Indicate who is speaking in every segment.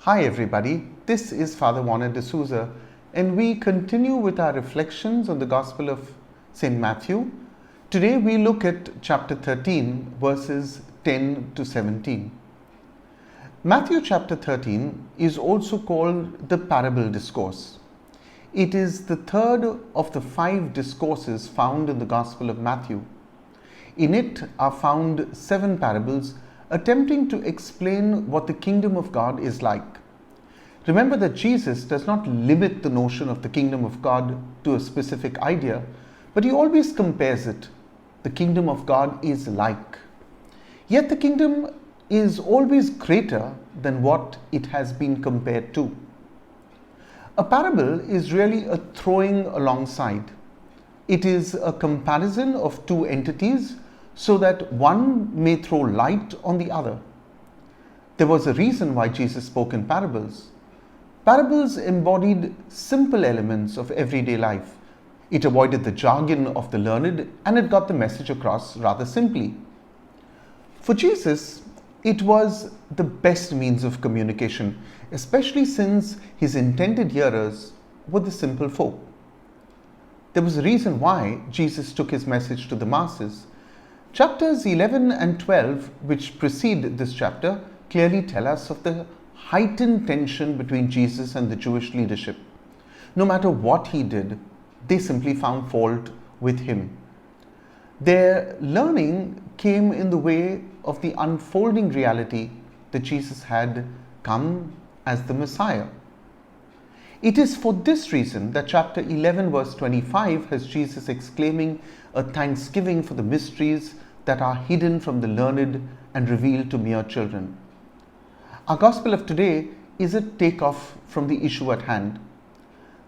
Speaker 1: Hi everybody, this is Father Warner D'Souza and we continue with our reflections on the Gospel of St. Matthew. Today we look at chapter 13 verses 10 to 17. Matthew chapter 13 is also called the parable discourse. It is the third of the 5 discourses found in the Gospel of Matthew. In it are found 7 parables attempting to explain what the kingdom of God is like. Remember that Jesus does not limit the notion of the kingdom of God to a specific idea, but he always compares it. The kingdom of God is like. Yet the kingdom is always greater than what it has been compared to. A parable is really a throwing alongside. It is a comparison of 2 entities so that one may throw light on the other. There was a reason why Jesus spoke in parables. Parables embodied simple elements of everyday life. It avoided the jargon of the learned and it got the message across rather simply. For Jesus, it was the best means of communication, especially since his intended hearers were the simple folk. There was a reason why Jesus took his message to the masses. Chapters 11 and 12, which precede this chapter, clearly tell us of the heightened tension between Jesus and the Jewish leadership. No matter what he did, they simply found fault with him. Their learning came in the way of the unfolding reality that Jesus had come as the Messiah. It is for this reason that chapter 11 verse 25 has Jesus exclaiming a thanksgiving for the mysteries that are hidden from the learned and revealed to mere children. Our gospel of today is a takeoff from the issue at hand.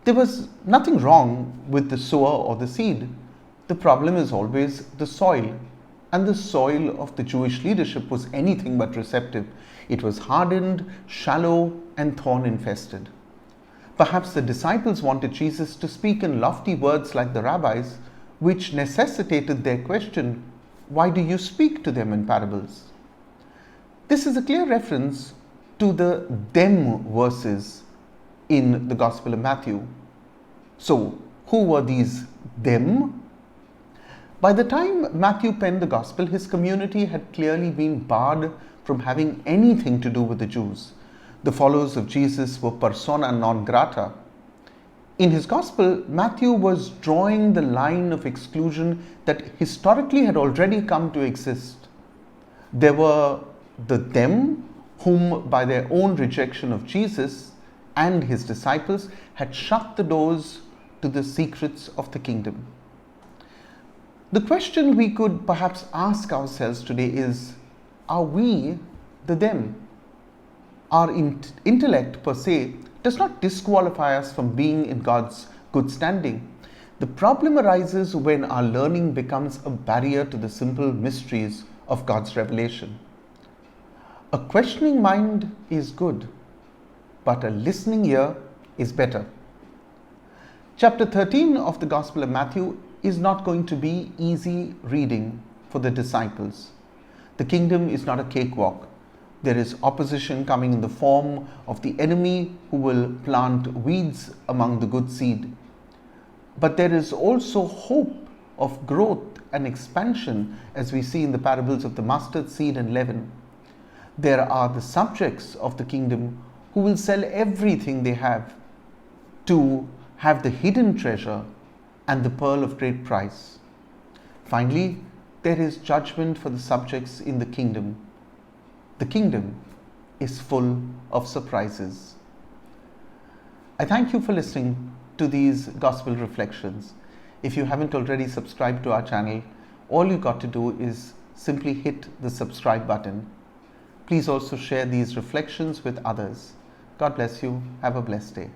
Speaker 1: There was nothing wrong with the sower or the seed. The problem is always the soil, and the soil of the Jewish leadership was anything but receptive. It was hardened, shallow, and thorn infested. Perhaps the disciples wanted Jesus to speak in lofty words like the rabbis, which necessitated their question, "Why do you speak to them in parables?" This is a clear reference to the them verses in the Gospel of Matthew. So, who were these them? By the time Matthew penned the Gospel, his community had clearly been barred from having anything to do with the Jews. The followers of Jesus were persona non grata. In his Gospel, Matthew was drawing the line of exclusion that historically had already come to exist. There were the them whom by their own rejection of Jesus and his disciples had shut the doors to the secrets of the kingdom. The question we could perhaps ask ourselves today is, are we the them? Our intellect per se does not disqualify us from being in God's good standing. The problem arises when our learning becomes a barrier to the simple mysteries of God's revelation. A questioning mind is good, but a listening ear is better. Chapter 13 of the Gospel of Matthew is not going to be easy reading for the disciples. The kingdom is not a cakewalk. There is opposition coming in the form of the enemy who will plant weeds among the good seed. But there is also hope of growth and expansion, as we see in the parables of the mustard seed and leaven. There are the subjects of the kingdom who will sell everything they have to have the hidden treasure and the pearl of great price. Finally, there is judgment for the subjects in the kingdom. The kingdom is full of surprises. I thank you for listening to these gospel reflections. If you haven't already subscribed to our channel, all you got to do is simply hit the subscribe button. Please also share these reflections with others. God bless you. Have a blessed day.